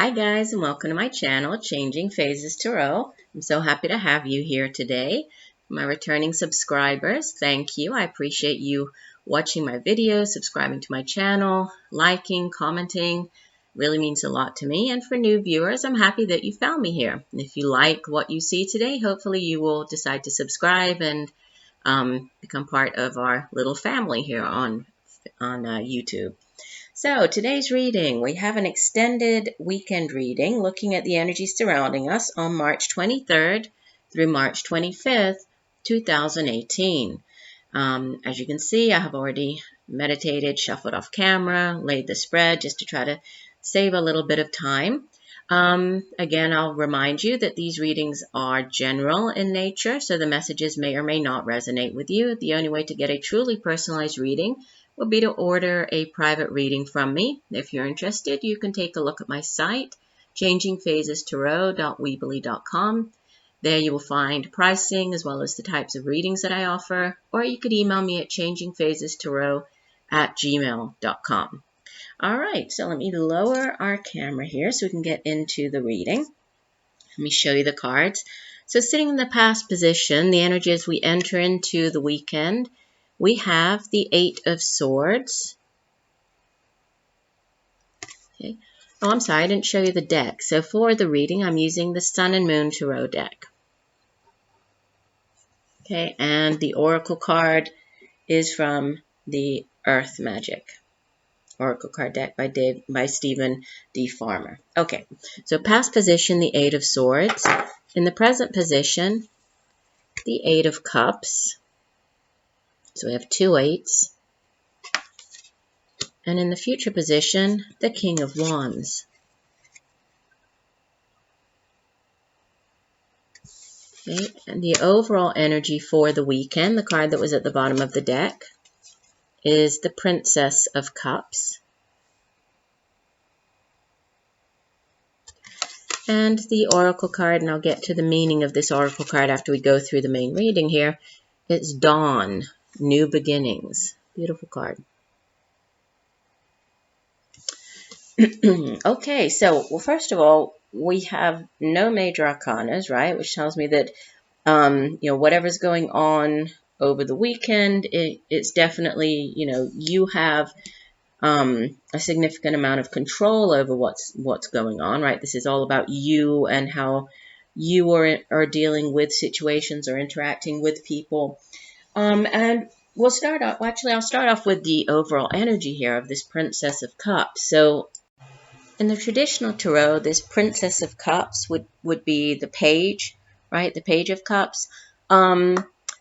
Hi guys, and welcome to my channel, Changing Phases Tarot. I'm so happy to have you here today. My returning subscribers, thank you. I appreciate you watching my videos, subscribing to my channel, liking, commenting. Really means a lot to me. And for new viewers, I'm happy that you found me here. And if you like what you see today, hopefully you will decide to subscribe and become part of our little family here on YouTube. So today's reading, we have an extended weekend reading looking at the energy surrounding us on March 23rd through March 25th, 2018. As you can see, I have already meditated, shuffled off camera, laid the spread just to try to save a little bit of time. Again, I'll remind you that these readings are general in nature, so the messages may or may not resonate with you. The only way to get a truly personalized reading will be to order a private reading from me. If you're interested, you can take a look at my site, changingphasestarot.weebly.com. There you will find pricing as well as the types of readings that I offer, or you could email me at changingphasestarot@gmail.com. All right, so let me lower our camera here so we can get into the reading. Let me show you the cards. So sitting in the past position, the energy as we enter into the weekend, we have the Eight of Swords. Okay. Oh, I'm sorry, I didn't show you the deck. So for the reading, I'm using the Sun and Moon Tarot deck. Okay, and the Oracle card is from the Earth Magic Oracle card deck by Stephen D. Farmer. Okay, so past position, the Eight of Swords. In the present position, the Eight of Cups. So we have two eights. And in the future position, the King of Wands. Okay, and the overall energy for the weekend, the card that was at the bottom of the deck, is the Princess of Cups. And the Oracle card, and I'll get to the meaning of this Oracle card after we go through the main reading here, it's Dawn, New Beginnings. Beautiful card. Okay, so, well, first of all, we have no major arcanas, right? Which tells me that, whatever's going on over the weekend, it's definitely, you have a significant amount of control over what's going on, right? This is all about you and how you are dealing with situations or interacting with people. And we'll start off, I'll start off with the overall energy here of this Princess of Cups. So in the traditional tarot, this Princess of Cups would be the page, right? The Page of Cups.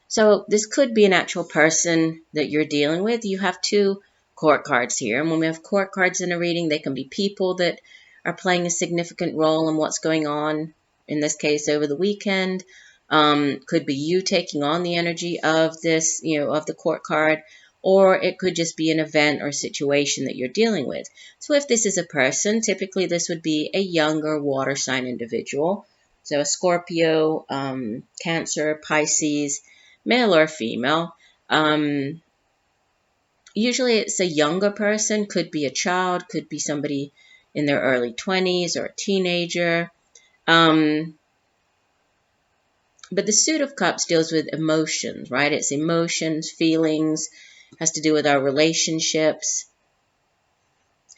So this could be an actual person that you're dealing with. You have two court cards here. And when we have court cards in a reading, they can be people that are playing a significant role in what's going on, in this case, over the weekend. Could be you taking on the energy of this, of the court card, or it could just be an event or situation that you're dealing with. So if this is a person, typically this would be a younger water sign individual. So a Scorpio, Cancer, Pisces, male or female. Usually it's a younger person, could be a child, could be somebody in their early 20s or a teenager. But the Suit of Cups deals with emotions, right? It's emotions, feelings, has to do with our relationships,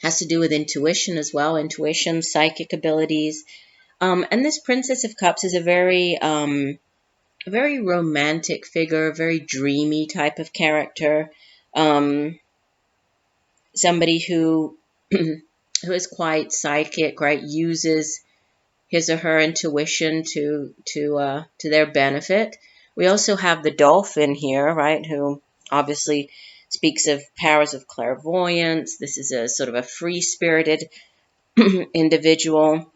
has to do with intuition as well, intuition, psychic abilities. And this Princess of Cups is a very romantic figure, very dreamy type of character. Somebody who is quite psychic, right? Uses his or her intuition to their benefit. We also have the Dolphin here, right? Who obviously speaks of powers of clairvoyance. This is a sort of a free-spirited individual.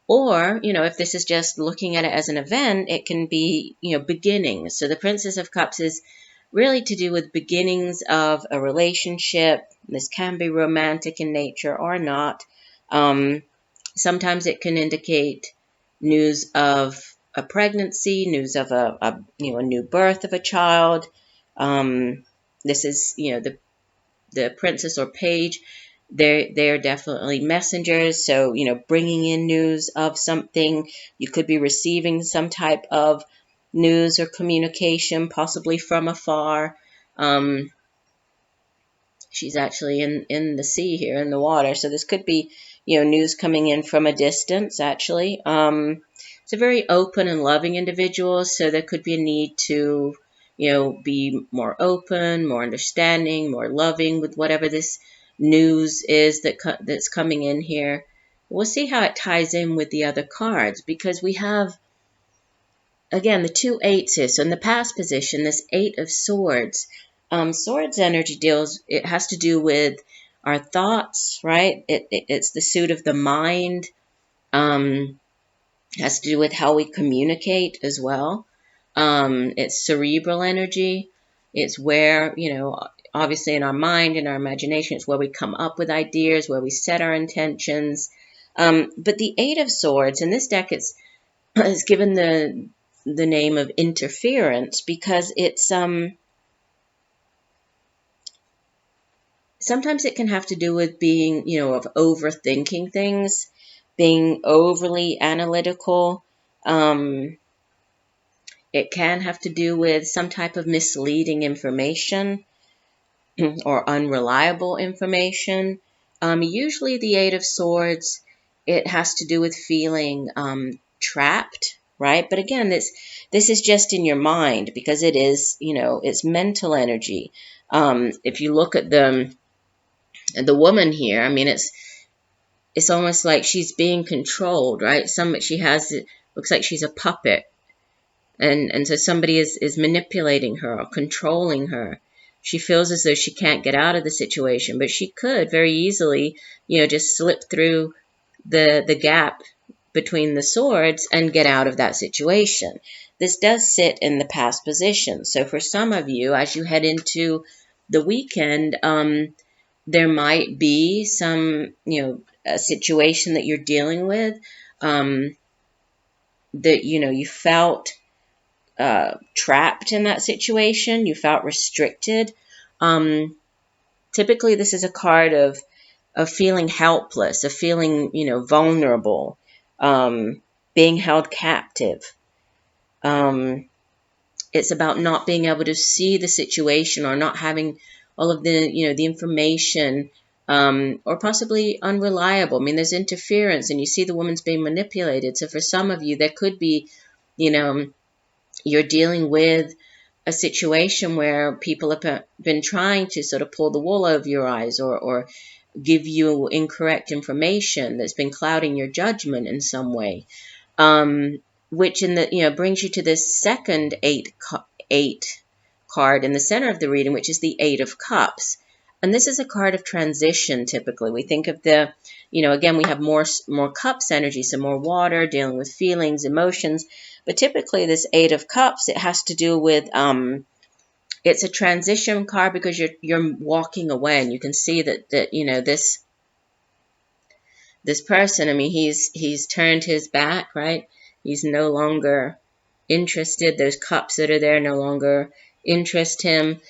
Or, if this is just looking at it as an event, it can be, beginnings. So the Princess of Cups is really to do with beginnings of a relationship. This can be romantic in nature or not. Sometimes it can indicate news of a pregnancy, news of a new birth of a child. This is, the princess or page They're definitely messengers. So, bringing in news of something, you could be receiving some type of news or communication, possibly from afar. She's actually in the sea here, in the water. So this could be, news coming in from a distance, actually. It's a very open and loving individual, so there could be a need to, be more open, more understanding, more loving with whatever this news is that's coming in here. We'll see how it ties in with the other cards, because we have, again, the 2 eights here. So in the past position, this 8 of Swords. Swords energy it has to do with our thoughts, right? It's the suit of the mind. Has to do with how we communicate as well. It's cerebral energy. It's where, obviously in our mind, in our imagination, it's where we come up with ideas, where we set our intentions. But the 8 of Swords, in this deck, it's given the name of interference, because it's sometimes it can have to do with being, of overthinking things, being overly analytical. It can have to do with some type of misleading information or unreliable information. Usually the 8 of Swords, it has to do with feeling trapped, right? But again, this is just in your mind, because it is, it's mental energy. If you look at the woman here, I mean, it's almost like she's being controlled, right? She has, it looks like she's a puppet. And so somebody is manipulating her or controlling her. She feels as though she can't get out of the situation, but she could very easily, just slip through the gap between the swords and get out of that situation. This does sit in the past position. So for some of you, as you head into the weekend, there might be some, a situation that you're dealing with, that, you felt trapped in that situation. You felt restricted. Typically, this is a card of feeling helpless, of feeling, vulnerable, being held captive. It's about not being able to see the situation, or not having all of the, the information, or possibly unreliable. I mean, there's interference, and you see the woman's being manipulated. So for some of you, there could be, you're dealing with a situation where people have been trying to sort of pull the wool over your eyes, or give you incorrect information that's been clouding your judgment in some way, which brings you to this second eight card in the center of the reading, which is the 8 of Cups. And this is a card of transition. Typically, we think of the, again, we have more cups energy, so more water, dealing with feelings, emotions. But typically, this 8 of Cups, it has to do with, it's a transition card, because you're walking away, and you can see that this person, I mean, he's turned his back, right? He's no longer interested. Those cups that are there no longer interest him.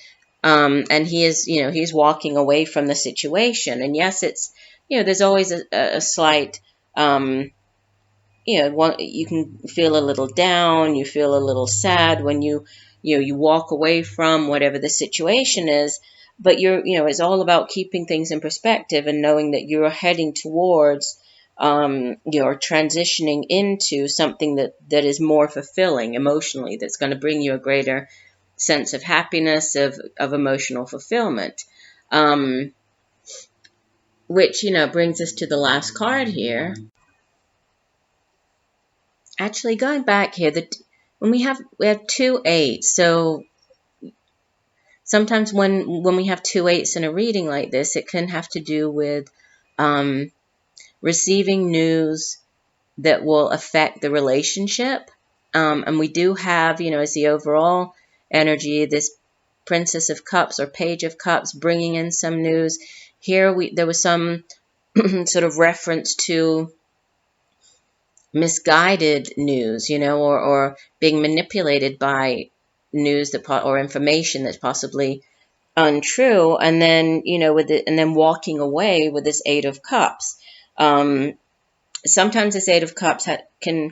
And he is, he's walking away from the situation. And yes, it's, there's always a slight, you can feel a little down, you feel a little sad when you walk away from whatever the situation is. But it's all about keeping things in perspective and knowing that you're heading towards, you're transitioning into something that is more fulfilling emotionally, that's going to bring you a greater sense of happiness, of emotional fulfillment. Which, brings us to the last card here. Actually, going back here, when we have 2 8s, so sometimes when we have 2 8s in a reading like this, it can have to do with receiving news that will affect the relationship. And we do have, as the overall energy, this Princess of Cups or Page of Cups bringing in some news. Here there was some sort of reference to misguided news, or being manipulated by news or information that's possibly untrue. And then, with it, and then walking away with this Eight of Cups. Sometimes this Eight of Cups can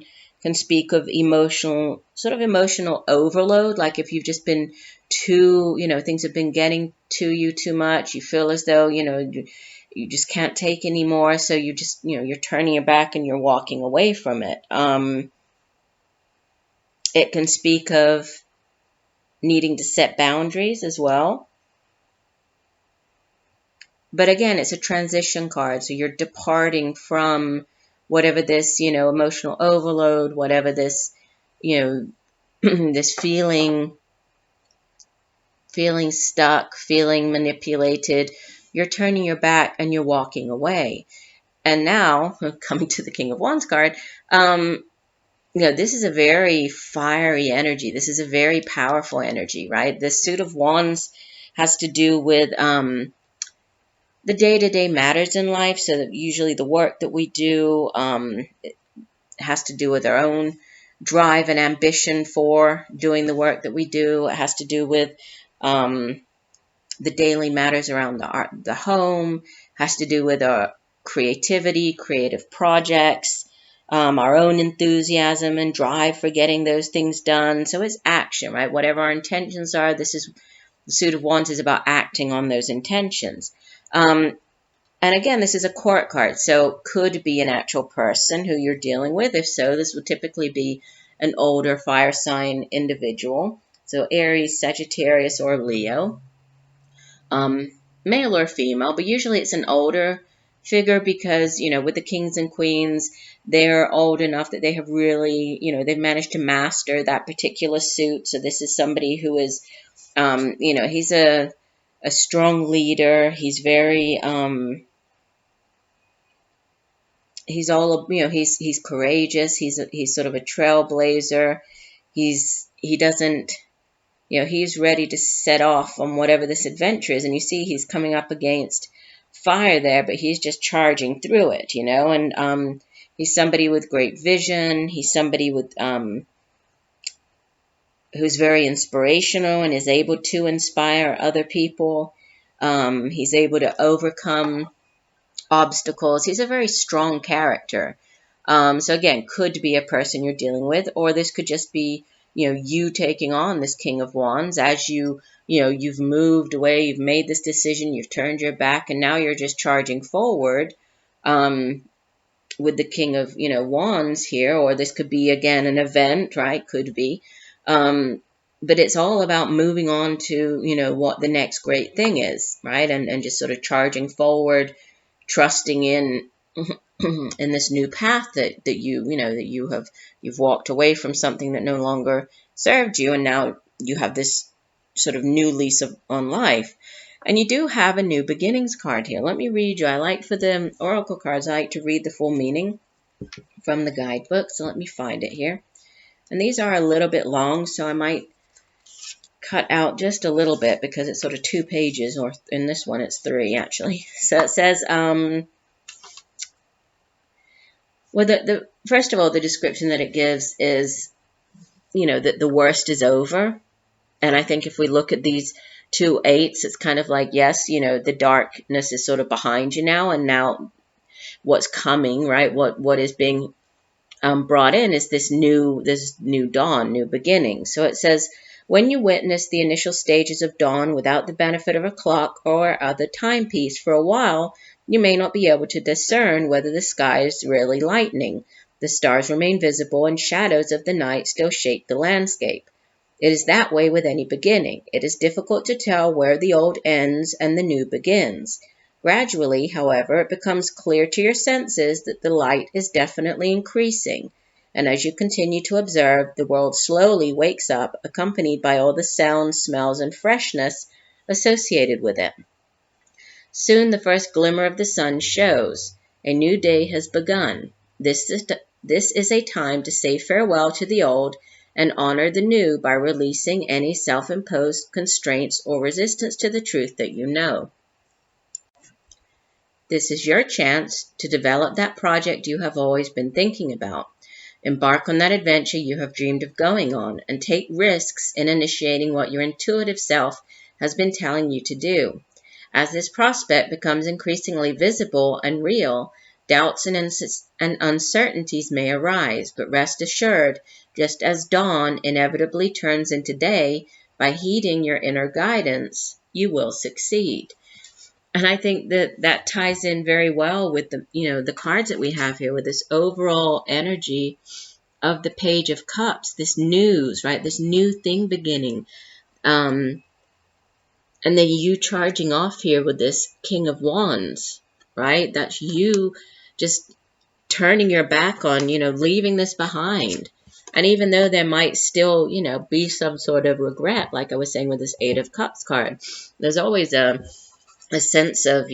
speak of emotional overload. Like if you've just been things have been getting to you too much. You feel as though, you just can't take anymore. So you just, you're turning your back and you're walking away from it. It can speak of needing to set boundaries as well. But again, it's a transition card. So you're departing from whatever this, emotional overload, whatever this, this feeling stuck, feeling manipulated. You're turning your back and you're walking away. And now, coming to the King of Wands card, this is a very fiery energy. This is a very powerful energy, right? The Suit of Wands has to do with the day-to-day matters in life. So that usually the work that we do it has to do with our own drive and ambition for doing the work that we do. It has to do with the daily matters around the home, has to do with our creativity, creative projects, our own enthusiasm and drive for getting those things done. So it's action, right? Whatever our intentions are, the Suit of Wands is about acting on those intentions. And again, this is a court card, so could be an actual person who you're dealing with. If so, this would typically be an older fire sign individual. So Aries, Sagittarius, or Leo. Male or female, but usually it's an older figure because, with the kings and queens, they're old enough that they have really, they've managed to master that particular suit. So this is somebody who is, he's a strong leader. He's very, he's courageous. He's sort of a trailblazer. He doesn't, he's ready to set off on whatever this adventure is. And you see he's coming up against fire there, but he's just charging through it, and he's somebody with great vision. He's somebody with who's very inspirational and is able to inspire other people. He's able to overcome obstacles. He's a very strong character. So again, could be a person you're dealing with, or this could just be, you taking on this King of Wands as you've moved away, you've made this decision, you've turned your back, and now you're just charging forward with the King of, Wands here. Or this could be, again, an event, right? Could be. But it's all about moving on to, what the next great thing is, right? And just sort of charging forward, trusting in this new path that you've walked away from something that no longer served you, and now you have this sort of new lease on life. And you do have a new beginnings card here. Let me read you. I like, for the oracle cards, I like to read the full meaning from the guidebook. So let me find it here. And these are a little bit long, so I might cut out just a little bit because it's sort of 2 pages, or in this one it's 3 actually. So it says, well, first of all, the description that it gives is, that the worst is over. And I think if we look at these 2 8s, it's kind of like, yes, the darkness is sort of behind you now, and now what's coming, right? What is being brought in is this new dawn, new beginning. So it says, when you witness the initial stages of dawn without the benefit of a clock or other timepiece for a while, you may not be able to discern whether the sky is really lightening. The stars remain visible, and shadows of the night still shape the landscape. It is that way with any beginning. It is difficult to tell where the old ends and the new begins. Gradually, however, it becomes clear to your senses that the light is definitely increasing, and as you continue to observe, the world slowly wakes up, accompanied by all the sounds, smells, and freshness associated with it. Soon the first glimmer of the sun shows. A new day has begun. This is a time to say farewell to the old and honor the new by releasing any self-imposed constraints or resistance to the truth that you know. This is your chance to develop that project you have always been thinking about. Embark on that adventure you have dreamed of going on, and take risks in initiating what your intuitive self has been telling you to do. As this prospect becomes increasingly visible and real, doubts and uncertainties may arise, but rest assured, just as dawn inevitably turns into day, by heeding your inner guidance, you will succeed. And I think that that ties in very well with the cards that we have here, with this overall energy of the Page of Cups, this news, right? This new thing beginning. And then you charging off here with this King of Wands, right? That's you just turning your back on, leaving this behind. And even though there might still, be some sort of regret, like I was saying with this Eight of Cups card, there's always a sense of,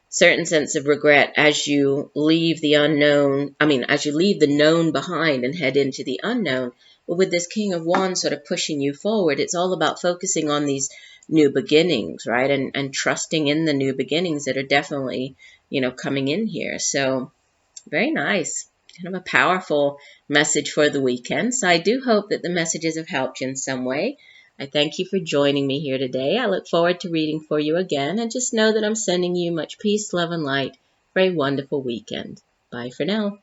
certain sense of regret as you leave the unknown. As you leave the known behind and head into the unknown. But with this King of Wands sort of pushing you forward, it's all about focusing on these new beginnings, right? And trusting in the new beginnings that are definitely, coming in here. So very nice. Kind of a powerful message for the weekend. So I do hope that the messages have helped you in some way. I thank you for joining me here today. I look forward to reading for you again, and just know that I'm sending you much peace, love, and light for a wonderful weekend. Bye for now.